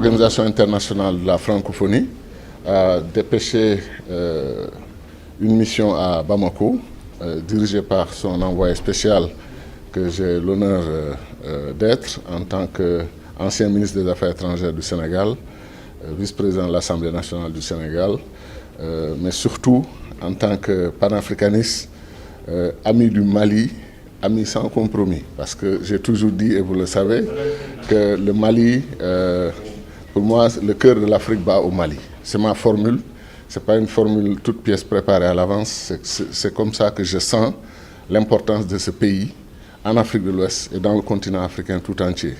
l'Organisation internationale de la francophonie a dépêché une mission à Bamako, dirigée par son envoyé spécial que j'ai l'honneur d'être en tant qu'ancien ministre des Affaires étrangères du Sénégal, vice-président de l'Assemblée nationale du Sénégal, mais surtout en tant que panafricaniste, ami du Mali, ami sans compromis. Parce que j'ai toujours dit, et vous le savez, que le Mali, pour moi, le cœur de l'Afrique bat au Mali. C'est ma formule. Ce n'est pas une formule toute pièce préparée à l'avance. C'est comme ça que je sens l'importance de ce pays en Afrique de l'Ouest et dans le continent africain tout entier.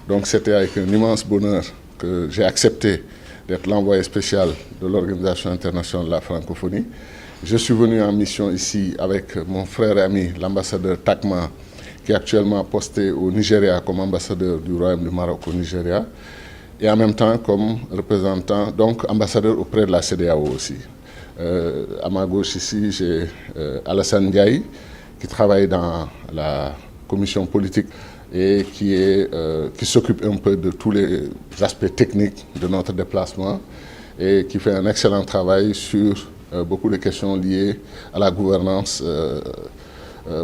Donc c'était avec un immense bonheur que j'ai accepté d'être l'envoyé spécial de l'Organisation internationale de la francophonie. Je suis venu en mission ici avec mon frère et ami, l'ambassadeur Takma, qui est actuellement posté au Nigeria comme ambassadeur du Royaume du Maroc au Nigeria, et en même temps comme représentant, donc ambassadeur auprès de la CEDEAO aussi. À ma gauche ici, j'ai Alassane Ndiaye, qui travaille dans la commission politique et qui s'occupe un peu de tous les aspects techniques de notre déplacement et qui fait un excellent travail sur beaucoup de questions liées à la gouvernance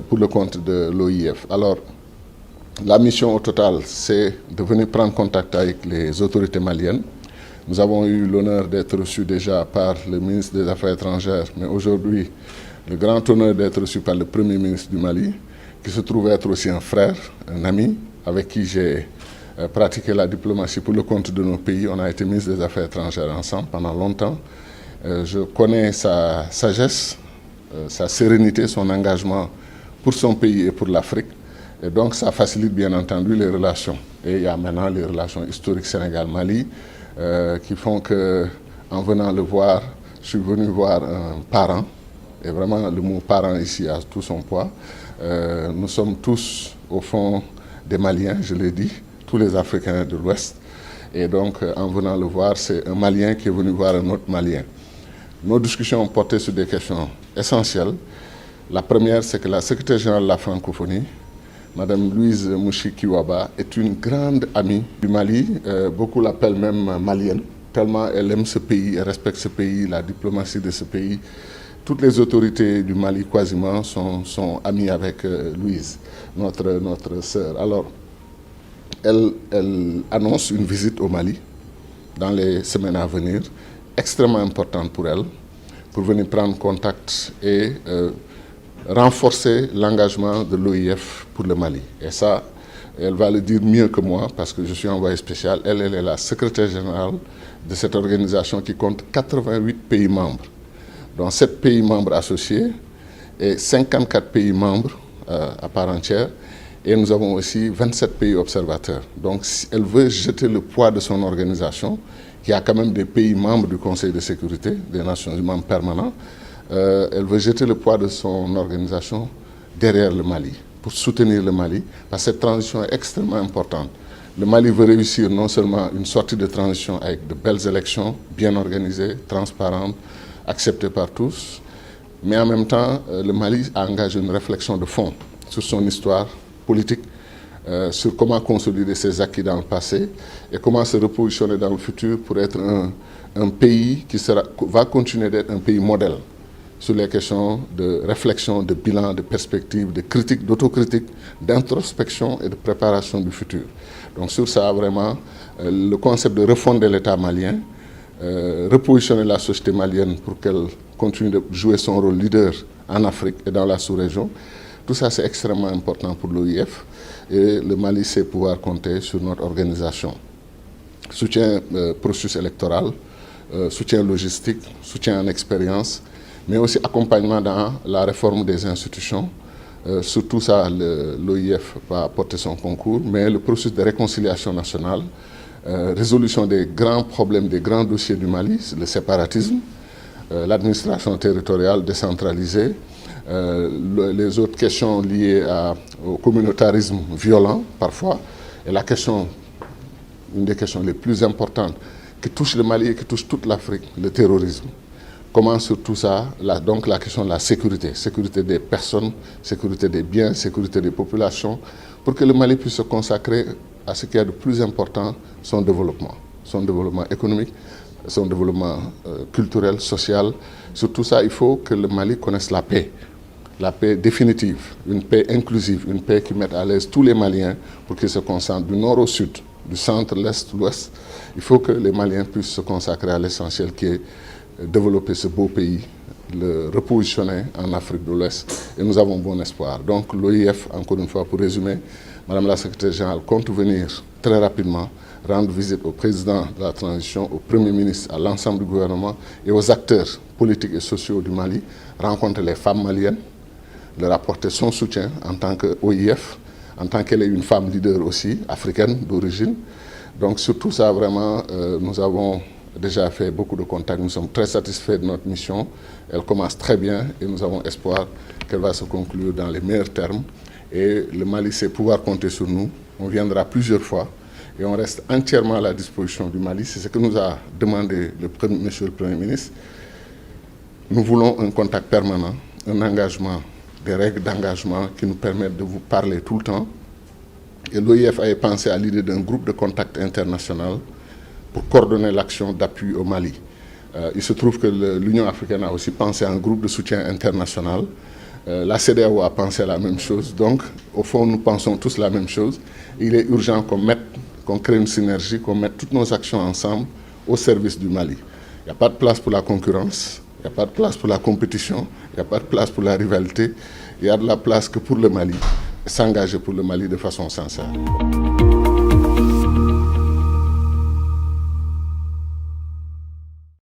pour le compte de l'OIF. Alors, la mission au total, c'est de venir prendre contact avec les autorités maliennes. Nous avons eu l'honneur d'être reçus déjà par le ministre des Affaires étrangères, mais aujourd'hui, le grand honneur d'être reçu par le Premier ministre du Mali, qui se trouve être aussi un frère, un ami, avec qui j'ai pratiqué la diplomatie pour le compte de nos pays. On a été ministre des Affaires étrangères ensemble pendant longtemps. Je connais sa sagesse, sa sérénité, son engagement pour son pays et pour l'Afrique. Et donc ça facilite bien entendu les relations. Et il y a maintenant les relations historiques Sénégal-Mali qui font que, en venant le voir, je suis venu voir un parent. Et vraiment, le mot parent ici a tout son poids. Nous sommes tous, au fond, des Maliens, je l'ai dit, tous les Africains de l'Ouest. Et donc, en venant le voir, c'est un Malien qui est venu voir un autre Malien. Nos discussions ont porté sur des questions essentielles. La première, c'est que la secrétaire générale de la francophonie, Madame Louise Mouchi-Kiwaba, est une grande amie du Mali. Beaucoup l'appellent même malienne, tellement elle aime ce pays, elle respecte ce pays, la diplomatie de ce pays. Toutes les autorités du Mali, quasiment, sont amies avec Louise, notre sœur. Alors, elle annonce une visite au Mali dans les semaines à venir, extrêmement importante pour elle, pour venir prendre contact et renforcer l'engagement de l'OIF pour le Mali. Et ça, elle va le dire mieux que moi, parce que je suis envoyé spécial. Elle est la secrétaire générale de cette organisation qui compte 88 pays membres, dont 7 pays membres associés et 54 pays membres à part entière. Et nous avons aussi 27 pays observateurs. Donc elle veut jeter le poids de son organisation, qui a quand même des pays membres du Conseil de sécurité, des Nations Unies membres permanents. Elle veut jeter le poids de son organisation derrière le Mali, pour soutenir le Mali, parce que cette transition est extrêmement importante. Le Mali veut réussir non seulement une sortie de transition avec de belles élections, bien organisées, transparentes, acceptées par tous, mais en même temps, le Mali a engagé une réflexion de fond sur son histoire politique, sur comment consolider ses acquis dans le passé et comment se repositionner dans le futur pour être un pays qui va continuer d'être un pays modèle sur les questions de réflexion, de bilan, de perspective, de critique, d'autocritique, d'introspection et de préparation du futur. Donc sur ça, vraiment, le concept de refonder l'État malien, repositionner la société malienne pour qu'elle continue de jouer son rôle leader en Afrique et dans la sous-région, tout ça c'est extrêmement important pour l'OIF et le Mali sait pouvoir compter sur notre organisation. Soutien processus électoral, soutien logistique, soutien en expérience, mais aussi accompagnement dans la réforme des institutions. Sur tout ça, l'OIF va apporter son concours, mais le processus de réconciliation nationale, résolution des grands problèmes, des grands dossiers du Mali, le séparatisme, l'administration territoriale décentralisée, les autres questions liées au communautarisme violent parfois, et la question, une des questions les plus importantes qui touche le Mali et qui touche toute l'Afrique, le terrorisme. Comment sur tout ça, donc la question de la sécurité, sécurité des personnes, sécurité des biens, sécurité des populations, pour que le Mali puisse se consacrer à ce qui est de plus important, son développement. son développement économique, son développement culturel, social. Sur tout ça, il faut que le Mali connaisse la paix définitive, une paix inclusive, une paix qui mette à l'aise tous les Maliens pour qu'ils se concentrent du nord au sud, du centre, l'est, l'ouest. Il faut que les Maliens puissent se consacrer à l'essentiel qui est développer ce beau pays, le repositionner en Afrique de l'Ouest. Et nous avons bon espoir. Donc l'OIF, encore une fois, pour résumer, Madame la secrétaire générale compte venir très rapidement rendre visite au président de la transition, au Premier ministre, à l'ensemble du gouvernement et aux acteurs politiques et sociaux du Mali, rencontrer les femmes maliennes, leur apporter son soutien en tant qu'OIF, en tant qu'elle est une femme leader aussi, africaine d'origine. Donc sur tout ça, vraiment, nous avons déjà fait beaucoup de contacts. Nous sommes très satisfaits de notre mission. Elle commence très bien et nous avons espoir qu'elle va se conclure dans les meilleurs termes. Et le Mali sait pouvoir compter sur nous. On viendra plusieurs fois et on reste entièrement à la disposition du Mali. C'est ce que nous a demandé Monsieur le Premier ministre. Nous voulons un contact permanent, un engagement, des règles d'engagement qui nous permettent de vous parler tout le temps. Et l'OIF avait pensé à l'idée d'un groupe de contact international pour coordonner l'action d'appui au Mali. Il se trouve que l'Union africaine a aussi pensé à un groupe de soutien international. La CEDEAO a pensé à la même chose. Donc, au fond, nous pensons tous la même chose. Il est urgent qu'on crée une synergie, qu'on mette toutes nos actions ensemble au service du Mali. Il n'y a pas de place pour la concurrence. Il n'y a pas de place pour la compétition, il n'y a pas de place pour la rivalité, il y a de la place que pour le Mali, s'engager pour le Mali de façon sincère.